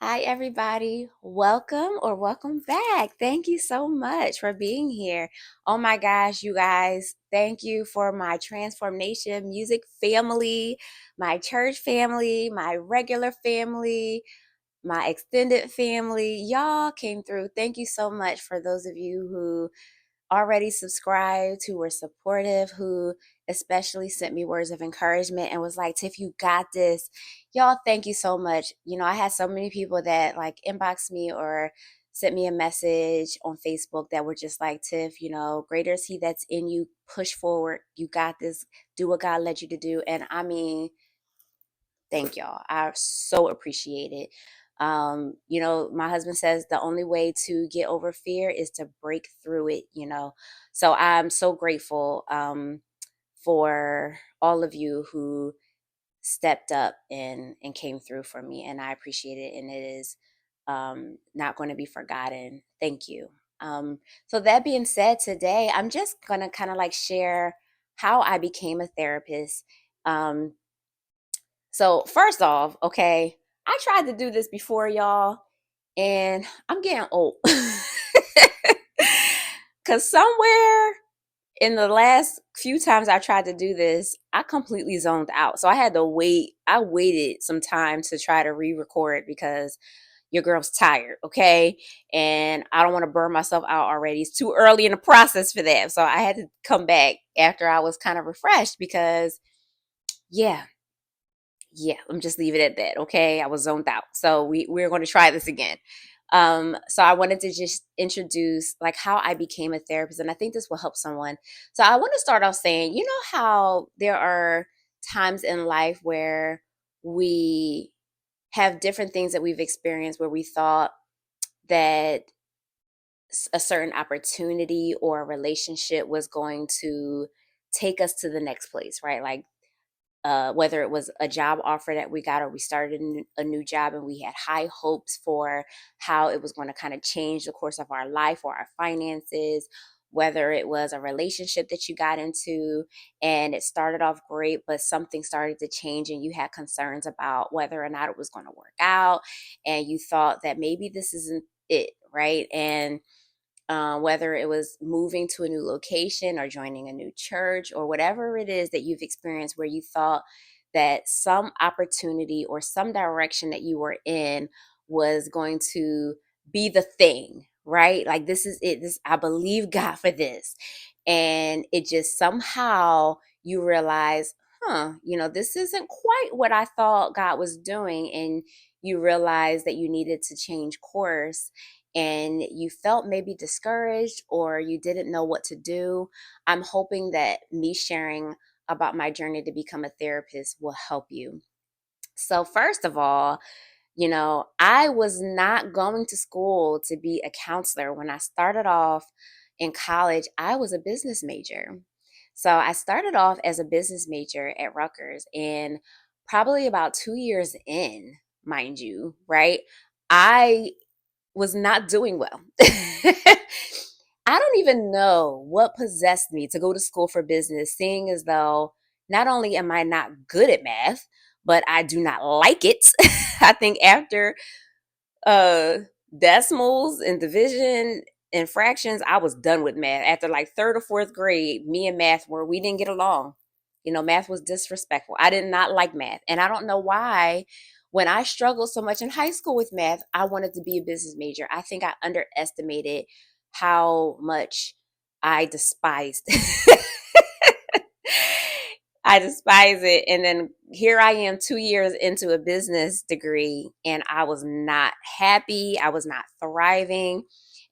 Hi, everybody. Welcome back. Thank you so much for being here. Oh my gosh, you guys, thank you for my Transformation Music family, my church family, my regular family, my extended family. Y'all came through. Thank you so much for those of you who already subscribed, who were supportive, who especially sent me words of encouragement and was like, Tiff, you got this. Y'all, thank you so much. I had so many people that like inboxed me or sent me a message on Facebook that were just like, Tiff, greater is he that's in you. Push forward. You got this. Do what God led you to do. And I mean, thank y'all. I so appreciate it. My husband says the only way to get over fear is to break through it. So I'm so grateful for all of you who stepped up and came through for me, and I appreciate it. And it is not going to be forgotten. Thank you. So that being said, today I'm just going to kind of like share how I became a therapist. Um, so first off, okay, I tried to do this before, y'all, and I'm getting old. Cause somewhere in the last few times I tried to do this, I completely zoned out. So I had to wait. I waited some time to try to re-record because your girl's tired, okay? And I don't want to burn myself out already. It's too early in the process for that. So I had to come back after I was kind of refreshed because yeah, I'm just leave it at that. Okay. I was zoned out. So we're going to try this again. So I wanted to just introduce like how I became a therapist. And I think this will help someone. So I want to start off saying, you know how there are times in life where we have different things that we've experienced where we thought that a certain opportunity or a relationship was going to take us to the next place, right? Like whether it was a job offer that we got or we started a new job and we had high hopes for how it was going to kind of change the course of our life or our finances, whether it was a relationship that you got into and it started off great, but something started to change and you had concerns about whether or not it was going to work out, and you thought that maybe this isn't it, right? And whether it was moving to a new location or joining a new church or whatever it is that you've experienced where you thought that some opportunity or some direction that you were in was going to be the thing, right? Like this is it. This I believe God for this. And it just somehow you realize, this isn't quite what I thought God was doing. And you realize that you needed to change course and you felt maybe discouraged or you didn't know what to do. I'm hoping that me sharing about my journey to become a therapist will help you. So, first of all, I was not going to school to be a counselor. When I started off in college, I was a business major. So, I started off as a business major at Rutgers, and probably about 2 years in, mind you, right? I was not doing well. I don't even know what possessed me to go to school for business, seeing as though not only am I not good at math, but I do not like it. I think after uh decimals and division and fractions, I was done with math. After like third or fourth grade, me and math we didn't get along. Math was disrespectful. I did not like math. And I don't know why when I struggled so much in high school with math, I wanted to be a business major. I think I underestimated how much I despised I despise it. And then here I am 2 years into a business degree, and I was not happy. I was not thriving.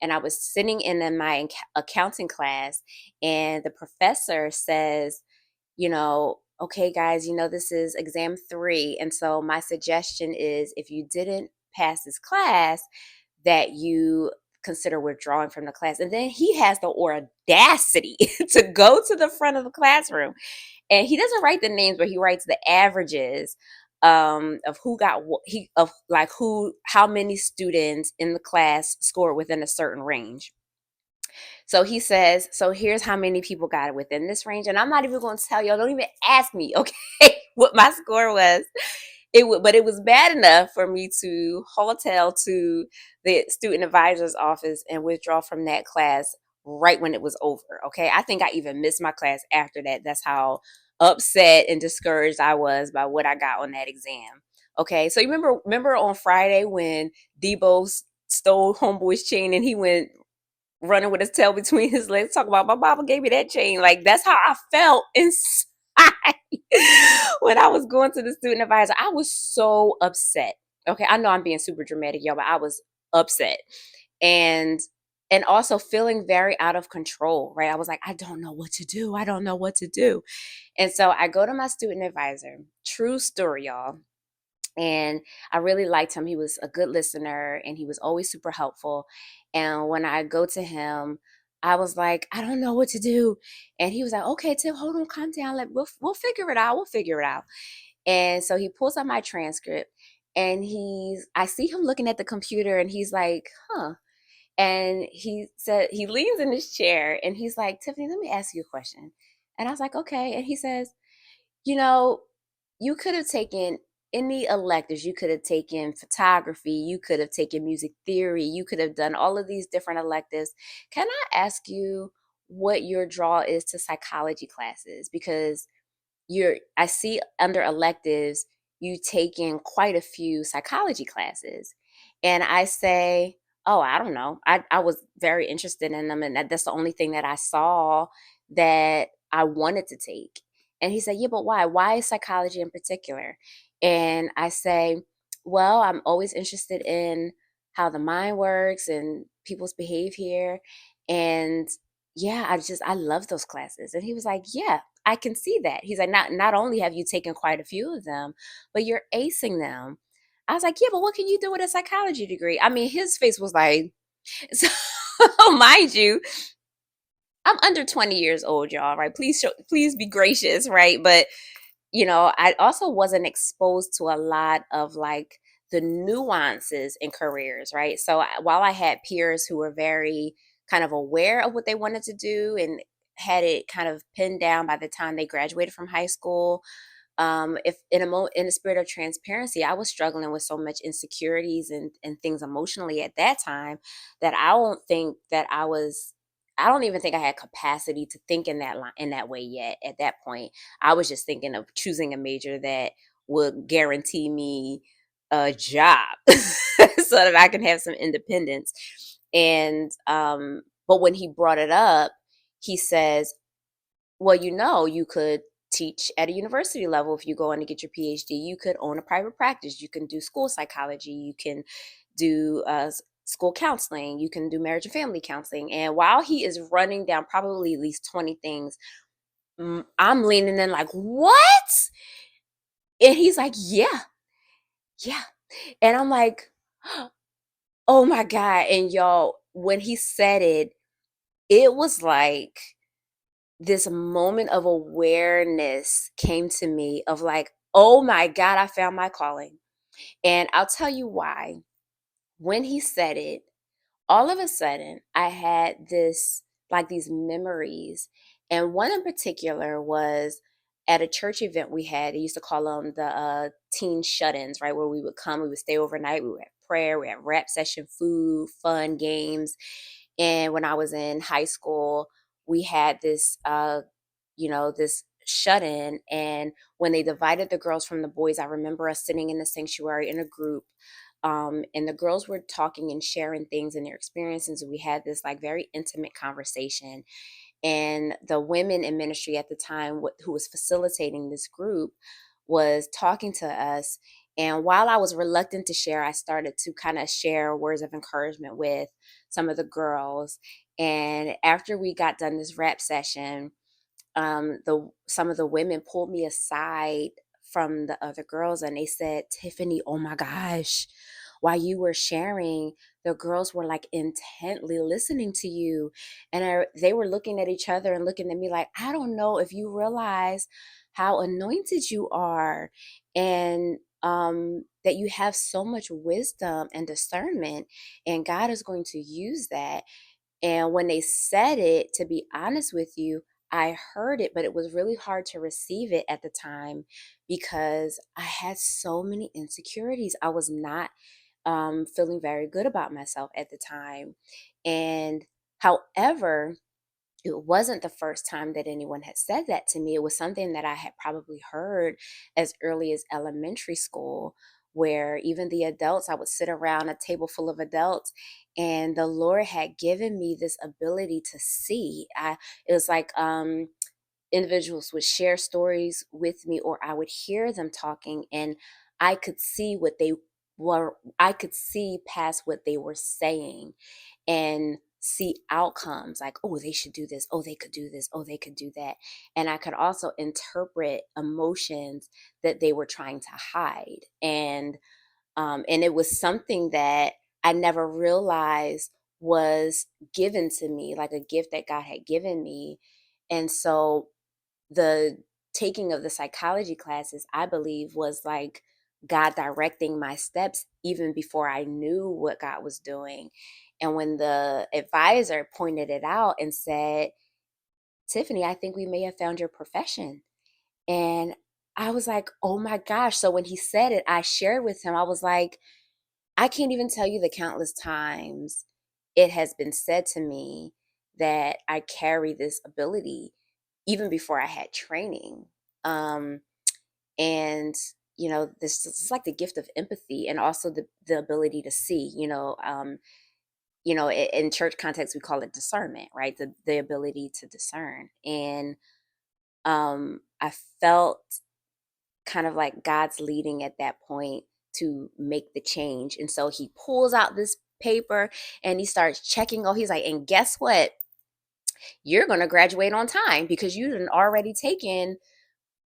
And I was sitting in my accounting class, and the professor says, okay, guys, this is exam 3. And so my suggestion is if you didn't pass this class, that you consider withdrawing from the class. And then he has the audacity to go to the front of the classroom, and he doesn't write the names, but he writes the averages of who got he of like who how many students in the class scored within a certain range. So he says, so here's how many people got it within this range, and I'm not even going to tell y'all. Don't even ask me, okay, what my score was. but it was bad enough for me to hotel to the student advisor's office and withdraw from that class right when it was over. Okay. I think I even missed my class after that. That's how upset and discouraged I was by what I got on that exam. Okay. So you remember on Friday when Debo stole homeboy's chain and he went running with his tail between his legs, talking about my mama gave me that chain. Like that's how I felt inside when I was going to the student advisor. I was so upset. Okay, I know I'm being super dramatic, y'all, but I was upset. And also feeling very out of control, right? I was like, I don't know what to do. I don't know what to do. And so I go to my student advisor. True story, y'all. And I really liked him. He was a good listener and he was always super helpful. And when I go to him, I was like, I don't know what to do. And he was like, okay, Tim, hold on, calm down. We'll figure it out. We'll figure it out. And so he pulls out my transcript and I see him looking at the computer and he's like, huh. And he said, he leans in his chair and he's like, Tiffany, let me ask you a question. And I was like, okay. And he says, you know, you could have taken any electives. You could have taken photography. You could have taken music theory. You could have done all of these different electives. Can I ask you what your draw is to psychology classes? Because I see under electives, you taking quite a few psychology classes. And I say, oh, I don't know. I was very interested in them. And that's the only thing that I saw that I wanted to take. And he said, yeah, but why? Why psychology in particular? And I say, well, I'm always interested in how the mind works and people's behavior. And yeah, I love those classes. And he was like, yeah, I can see that. He's like, not only have you taken quite a few of them, but you're acing them. I was like, yeah, but what can you do with a psychology degree? I mean, his face was like, so mind you, I'm under 20 years old, y'all, right? Please be gracious, right? But I also wasn't exposed to a lot of like the nuances in careers, right? So while I had peers who were very kind of aware of what they wanted to do and had it kind of pinned down by the time they graduated from high school, if in a spirit of transparency, I was struggling with so much insecurities and things emotionally at that time that I don't even think I had capacity to think in that way yet. At that point, I was just thinking of choosing a major that would guarantee me a job so that I can have some independence. And but when he brought it up, he says, well, you could teach at a university level if you go in to get your PhD. You could own a private practice. You can do school psychology. You can do school counseling. You can do marriage and family counseling. And while he is running down probably at least 20 things, I'm leaning in like, what? And he's like, yeah, yeah. And I'm like, oh my God. And y'all, when he said it, it was like, this moment of awareness came to me of like, oh my God, I found my calling. And I'll tell you why. When he said it, all of a sudden I had these memories. And one in particular was at a church event we had. They used to call them the teen shut-ins, right? Where we would come, we would stay overnight, we would have prayer, we had rap session, food, fun, games. And when I was in high school, we had this shut in. And when they divided the girls from the boys, I remember us sitting in the sanctuary in a group. And the girls were talking and sharing things and their experiences. And we had this like very intimate conversation. And the women in ministry at the time, who was facilitating this group, was talking to us. And while I was reluctant to share, I started to kind of share words of encouragement with some of the girls. And after we got done this rap session, the some of the women pulled me aside from the other girls and they said, Tiffany, oh my gosh, while you were sharing, the girls were like intently listening to you. And they were looking at each other and looking at me like, I don't know if you realize how anointed you are, and that you have so much wisdom and discernment, and God is going to use that. And when they said it, to be honest with you, I heard it, but it was really hard to receive it at the time because I had so many insecurities. I was not feeling very good about myself at the time. And however, it wasn't the first time that anyone had said that to me. It was something that I had probably heard as early as elementary school, where even the adults, I would sit around a table full of adults, and the Lord had given me this ability to see. It was like individuals would share stories with me, or I would hear them talking, and I could see what they I could see past what they were saying and see outcomes like, oh, they should do this, oh, they could do this, oh, they could do that. And I could also interpret emotions that they were trying to hide. And it was something that I never realized was given to me, like a gift that God had given me. And so the taking of the psychology classes, I believe, was like God directing my steps even before I knew what God was doing. And when the advisor pointed it out and said, Tiffany, I think we may have found your profession. And I was like, oh my gosh. So when he said it, I shared with him, I was like, I can't even tell you the countless times it has been said to me that I carry this ability even before I had training. Um, and this is like the gift of empathy and also the ability to see. In church context we call it discernment, right? The ability to discern. And I felt kind of like God's leading at that point to make the change. And so he pulls out this paper and he starts checking. Oh, he's like, and guess what? You're going to graduate on time because you've already taken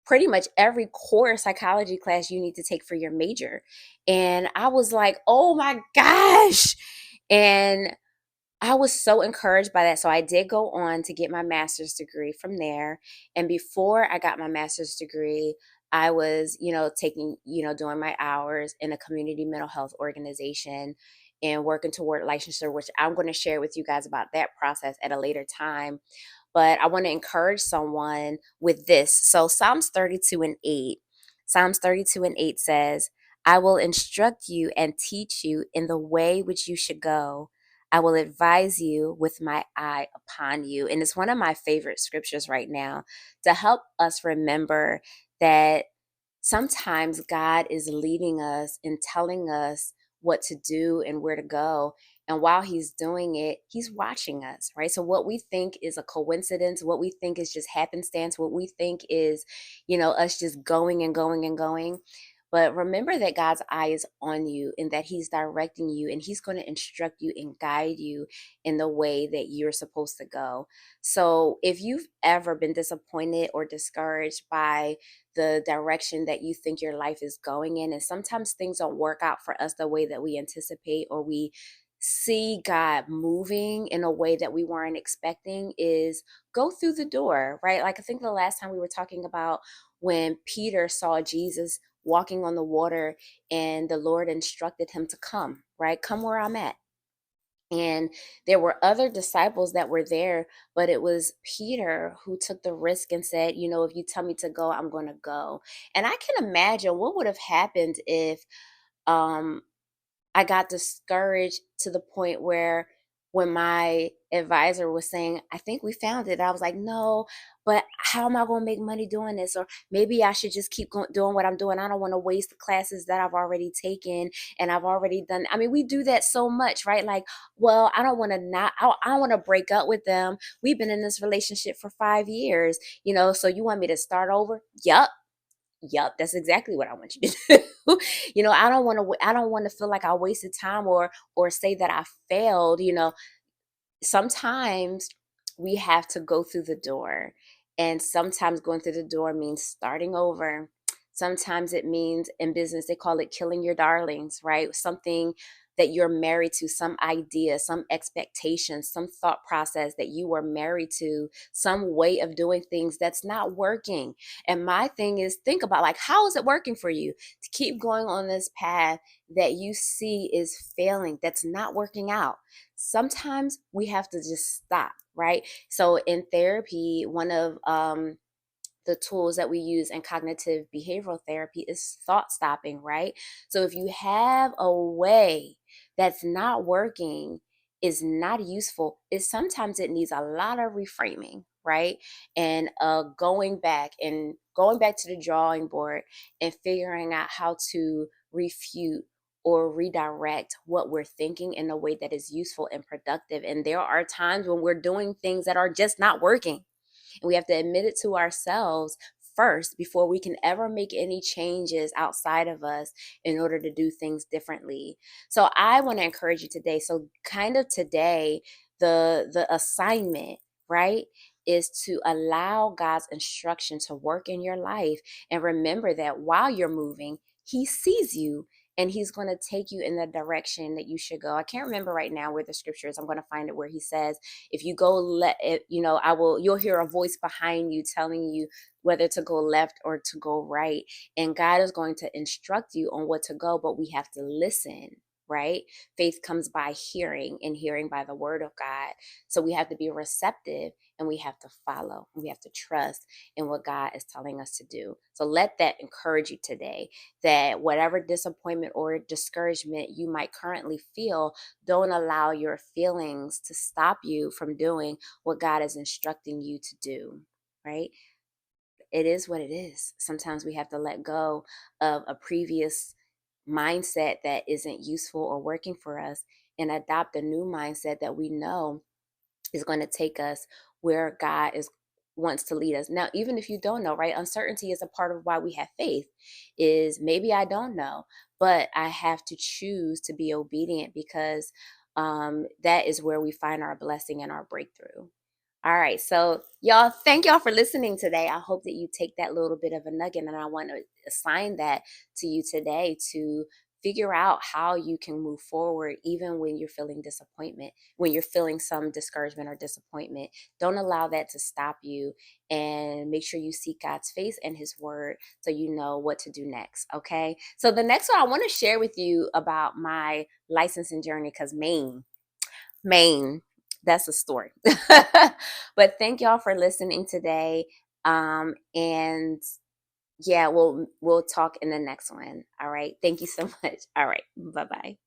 pretty much every core psychology class you need to take for your major. And I was like, oh my gosh. And I was so encouraged by that. So I did go on to get my master's degree from there. And before I got my master's degree, I was, taking, doing my hours in a community mental health organization and working toward licensure, which I'm going to share with you guys about that process at a later time. But I want to encourage someone with this. So Psalms 32 and 8. Psalms 32 and 8 says, I will instruct you and teach you in the way which you should go. I will advise you with my eye upon you. And it's one of my favorite scriptures right now to help us remember that sometimes God is leading us and telling us what to do and where to go. And while he's doing it, he's watching us, right? So what we think is a coincidence, what we think is just happenstance, what we think is, us just going and going and going. But remember that God's eye is on you and that he's directing you and he's going to instruct you and guide you in the way that you're supposed to go. So if you've ever been disappointed or discouraged by the direction that you think your life is going in, and sometimes things don't work out for us the way that we anticipate, or we see God moving in a way that we weren't expecting, is go through the door, right? Like I think the last time we were talking about when Peter saw Jesus walking on the water and the Lord instructed him to come, right? Come where I'm at. And there were other disciples that were there, but it was Peter who took the risk and said, if you tell me to go, I'm going to go. And I can imagine what would have happened if um, I got discouraged to the point where when my advisor was saying, I think we found it, I was like, no, but how am I going to make money doing this? Or maybe I should just keep doing what I'm doing. I don't want to waste the classes that I've already taken and I've already done. I mean, we do that so much, right? Like, well, I don't want to I want to break up with them. We've been in this relationship for 5 years, so you want me to start over? Yup, that's exactly what I want you to do. I don't want to feel like I wasted time or say that I failed. Sometimes we have to go through the door, and sometimes going through the door means starting over. Sometimes it means, in business they call it killing your darlings, right? Something that you're married to, some idea, some expectation, some thought process that you were married to, some way of doing things that's not working. And my thing is, think about, like, how is it working for you to keep going on this path that you see is failing, that's not working out? Sometimes we have to just stop, right? So in therapy, one of the tools that we use in cognitive behavioral therapy is thought stopping, right? So if you have a way that's not working, is not useful, is sometimes it needs a lot of reframing, right? And going back to the drawing board and figuring out how to refute or redirect what we're thinking in a way that is useful and productive. And there are times when we're doing things that are just not working, and we have to admit it to ourselves first before we can ever make any changes outside of us in order to do things differently. So I want to encourage you today. So kind of today, the assignment, right, is to allow God's instruction to work in your life, and remember that while you're moving, he sees you, and he's going to take you in the direction that you should go. I can't remember right now where the scripture is. I'm going to find it, where he says, if you go, let it, you'll hear a voice behind you telling you whether to go left or to go right. And God is going to instruct you on what to go, but we have to listen, right? Faith comes by hearing, and hearing by the word of God. So we have to be receptive, and we have to follow, and we have to trust in what God is telling us to do. So let that encourage you today, that whatever disappointment or discouragement you might currently feel, don't allow your feelings to stop you from doing what God is instructing you to do, right? It is what it is. Sometimes we have to let go of a previous mindset that isn't useful or working for us, and adopt a new mindset that we know is going to take us where God is wants to lead us. Now, even if you don't know, right? Uncertainty is a part of why we have faith. Is maybe I don't know, but I have to choose to be obedient, because that is where we find our blessing and our breakthrough. All right. So, y'all, thank y'all for listening today. I hope that you take that little bit of a nugget, and I want to assign that to you today to figure out how you can move forward even when you're feeling disappointment, when you're feeling some discouragement or disappointment. Don't allow that to stop you, and make sure you seek God's face and his word so you know what to do next. Okay. So, the next one I want to share with you about my licensing journey, because Maine. That's a story. But thank y'all for listening today. And yeah, we'll talk in the next one. All right. Thank you so much. All right. Bye-bye.